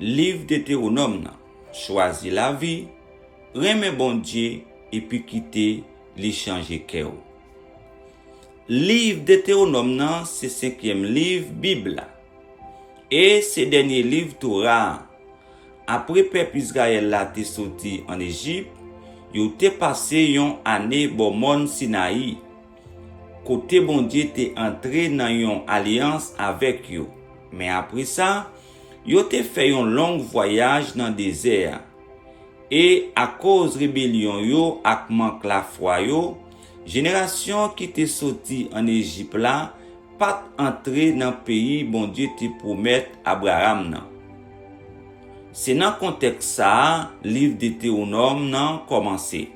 Livre Deutéronome nan, choisi la vie, remet bon Dieu et puis quitter li changer cœur. Livre Deutéronome nan, c'est 5e livre Bible. Et c'est dernier livre Torah. Après peuple Israël la te sorti en Égypte, yo te passé yon année bon monde Sinaï. Côté bon Dieu te entré dans yon alliance avec yo. Mais après ça, yo te fait yon long voyage dans désert. Et à cause rébellion yo ak manque la foi yo, génération qui te sorti en Égypte là, pas entrer dans pays bon Dieu te promet Abraham nan. C'est dans contexte ça, livre Deutéronome nan commencé.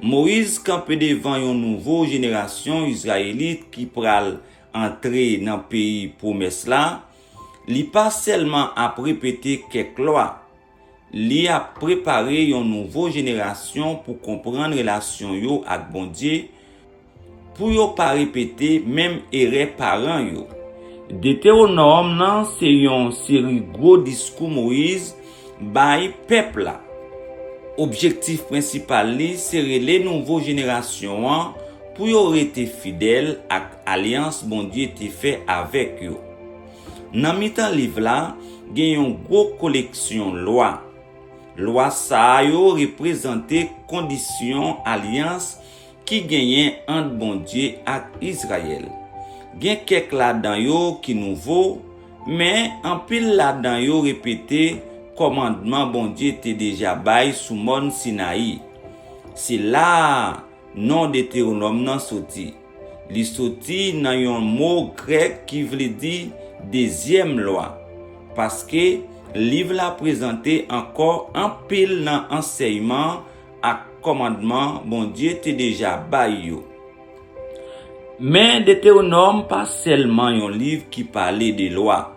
Moïse campé devant une nouvelle génération israélite qui pral entrer dans pays promesse là, li pas seulement a répéter quelques lois, li a préparé une nouvelle génération pour comprendre relation yo ak bon Dieu, pour yo pas répéter même erreur parents yo. Deutéronome nan c'est une série gros discours Moïse bay peuple là. Objectif principal li c'est les nouvelles générations pour yo rester fidèle ak alliance bon Dieu te fait avec yo. Nan mitan livre là, gen yon gros collection loi. Loi sa yo représenter condition alliance qui genyen entre bon Dieu ak Israël. Gen quelques là-dedans yo qui nouveau, mais en pile là-dedans yo répété commandement bon Dieu te déjà bay sous mont Sinaï. C'est là nom Deutéronome nan sorti. Li sorti nan yon mot grec qui veut dire deuxième loi. Parce que livre la présenté encore en pile nan enseignement ak commandement bon Dieu te déjà bay yo. Mais Deutéronome pas seulement un livre qui parlait des lois.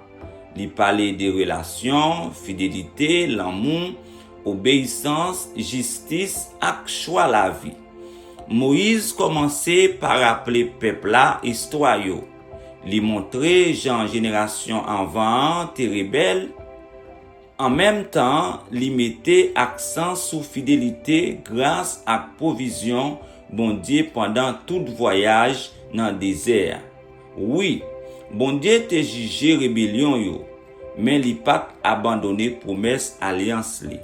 Il parlait des relations, fidélité, l'amour, obéissance, justice ak choix la vie. Moïse commençait par rappeler peuple la histoire yo. Li montrer Jean génération avant te rebelle. En même temps, li mettait accent sur fidélité grâce à provision bon Dieu pendant tout voyage dans le désert. Oui, bon Dieu te jugé rébellion yo, mais li pas abandonné promesse alliance li.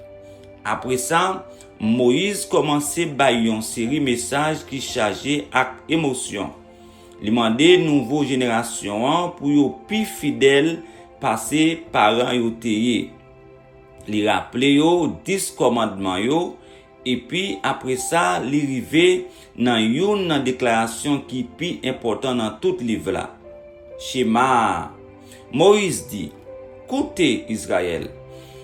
Après ça, Moïse commençait bay yon série message qui chargé ak émotion. Li mande nouveau génération pour yo pi fidèle passer parents yo teye. Li rappele yo 10 commandements yo et puis après ça li rive nan yon nan déclaration qui pi important dans tout livre là. Shema. Moïse dit: "Écoutez Israël,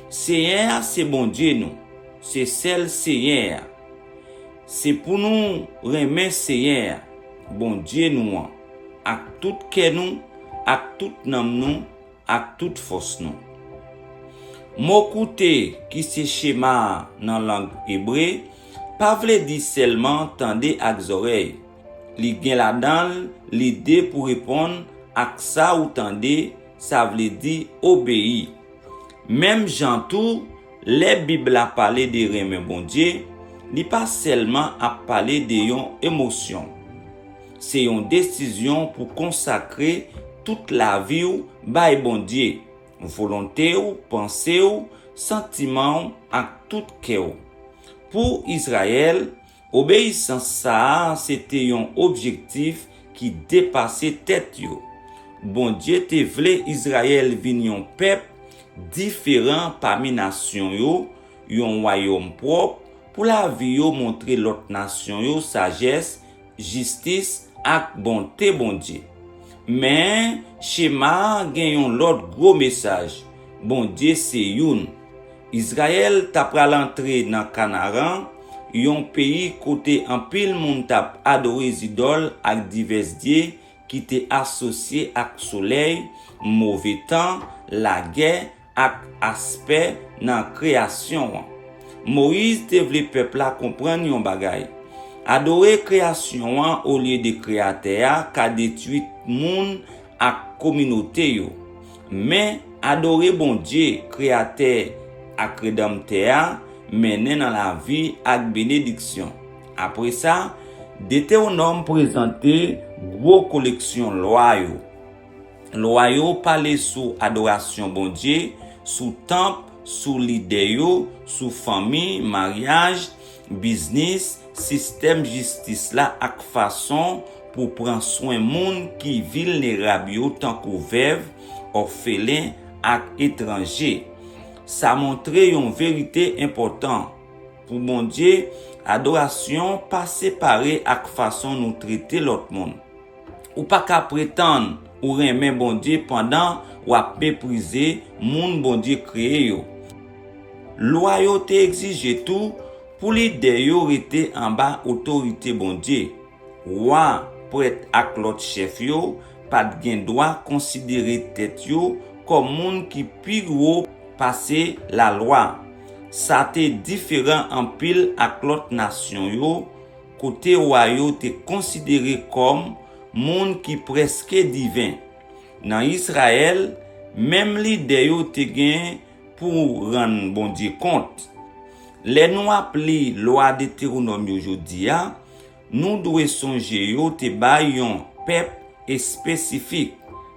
Seigneur c'est bon Dieu nous, c'est celle Seigneur. C'est pour nous remettre Seigneur, bon Dieu nous, ak tout cœur nous, ak tout nam nous, ak toute force nous." Mot écouter qui c'est schéma dans langue hébreu, pas vle dire seulement tendez ak oreilles. Li gen la dan l'idée pour répondre ak ça ou tendez, ça vle dire obéir. Même Jean tout, les Bible a parlé de remen bon Dieu, li pas seulement a parler de yon émotion. C'est une décision pour consacrer toute la vie ou bay bon Dieu. Volonté ou pensée ou sentiment ak tout cœur. Pour Israël, obéissance ça c'était un objectif qui dépassait tête yo. Bon Dieu te vle Israël vin yon peuple différent parmi nations yo, yon royaume propre pour la vie yo montrer l'autre nation yo sagesse, justice ak bonté bon Dieu. Mais schéma gen yon l'autre gros message. Bon Dieu c'est youn. Israël t'a pral entrer dans Canaan, yon pays côté en pile moun tap adoré idole ak divers dieux qui te associé ak soleil, mauvais temps, la guerre ak aspect dans création. Moïse te vle peuple la comprendre yon bagay. Adorer création au lieu de créateur ka détruit moun ak communauté yo. Mais Adorer bon Dieu, créateur ak rédempteur, mener dans la vie ak bénédiction. Après ça, Deutéronome présenté gros collection loi yo. Loi yo parler sous adoration bon Dieu, sous temple, sous l'idée yo, sous famille, mariage, business, système justice là ak façon pour prendre soin moun qui vulnérable yo tant que veuve, orphelin ak étranger. Ça montre une vérité importante. Pour bon Dieu, adoration pas séparée ak façon nous traiter l'autre monde. Ou pas qu'à prétendre ou remet bon Dieu pendant ou à mépriser moun bon Dieu créé yo. Loyauté exige tout pour l'idée yo rete en bas autorité bon Dieu. Roi prêtre ak l'autre chef yo pas gen droit considérer tête yo comme moun qui pi gros passer la loi. Ça te différent en pile ak l'autre nation yo, côté roi yo te considéré comme moun qui presque divin. Dans Israël, même l'idée yo te gen pour rendre bon Dieu compte. Les nous appelé loi Deutéronome aujourd'hui, nous devons songer yo te bay yon peuple spécifique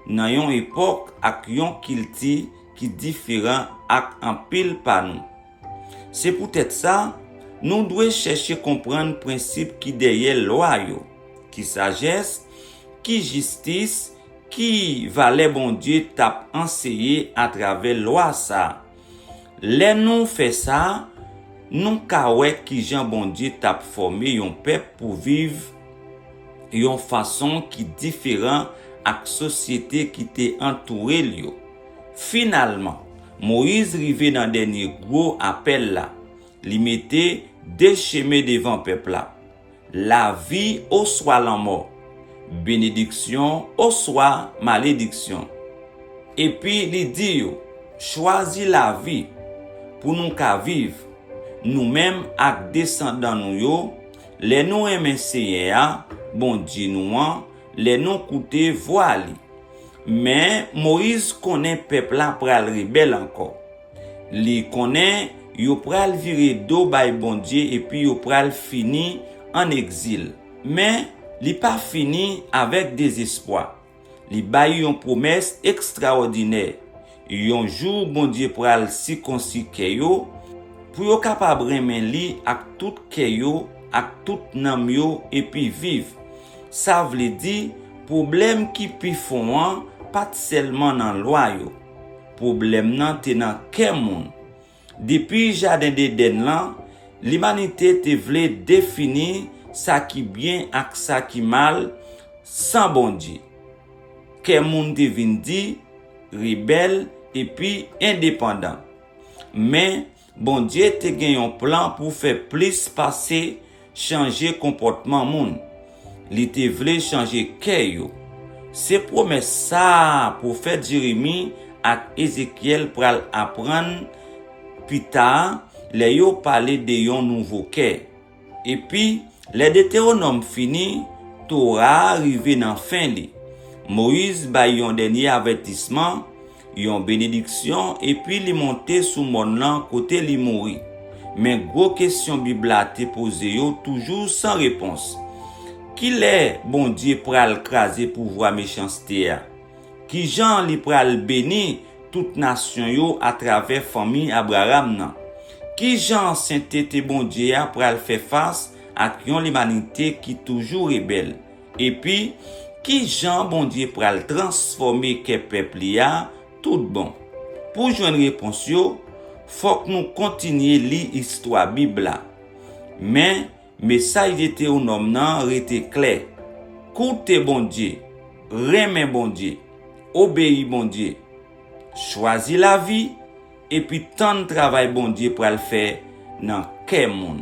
dans yon époque ak yon culture qui différent ak en pile pa nous. C'est peut-être ça, nous devons chercher comprendre le principe qui derrière loi yo, qui sagesse, qui justice, qui valait bon Dieu t'a enseigné à travers loi ça. Les nous fait ça, nous kawè qui Jean bon Dieu t'a formé yon peuple pour vivre yon façon qui différent ak société qui t'est entouré yo. Finalement, Moïse rivé dans dernier gros appel là. Li mettait deux chemins devant peuple là. La vie ou soit la mort. Bénédiction ou soit malédiction. Et puis il dit yo, choisis la vie pour nous ka vivre. Nous-mêmes ak descendants nous yo, les nous aimer Seigneur, bon Dieu nous les nous coûter voili. Mais Moïse connaît peuple là pral rebelle encore. Li connaît yo pral virer do bay bon Dieu et puis yo pral fini en exil. Mais li pas fini avec désespoir. Li bay yon promesse extraordinaire. Yon jour bon Dieu pral circoncis yo pour yo capable remen li ak tout yo, ak tout nam yo et puis vivre. Ça veut dire problème qui pi font pas seulement dans loi yo. Problème nan te nan ke moun. Depuis jardin d'Éden là, l'humanité te vle définir ça qui bien ak ça qui mal sans bon Dieu. Ke moun te vin di rebelle et puis indépendant. Mais bon Dieu te gen yon plan pour faire plus passer changer comportement moun. Li te vle changer ke yo. C'est promesse ça pour faire Jérémie ak Ézéchiel pral apprendre plus tard les yo parler de yon nouveau cœur. Et puis les Deutéronome fini, Torah arrivé dans fin li. Moïse bay yon dernier avertissement, yon bénédiction et puis li monter sous monde là côté li mouri. Mais gros question Bible a te posé yo toujours sans réponse. Qui est bon Dieu pral craser pouvoir méchanceté? Qui Jean li pral béni toute nation yo à travers famille Abraham nan? Qui Jean sainteté bon Dieu pral faire face à yon l'humanité qui toujours rebelle? Et puis qui Jean bon Dieu pral transformer que peuple ya tout bon? Pour joindre réponse yo, faut que nous continuer li histoire Bible là. Mais message Deutéronome nan rete clair. Koute bon Dieu, remen bon Dieu, obéis bon Dieu. Choisis la vie et puis tant de travail bon Dieu pour le faire dans quel monde.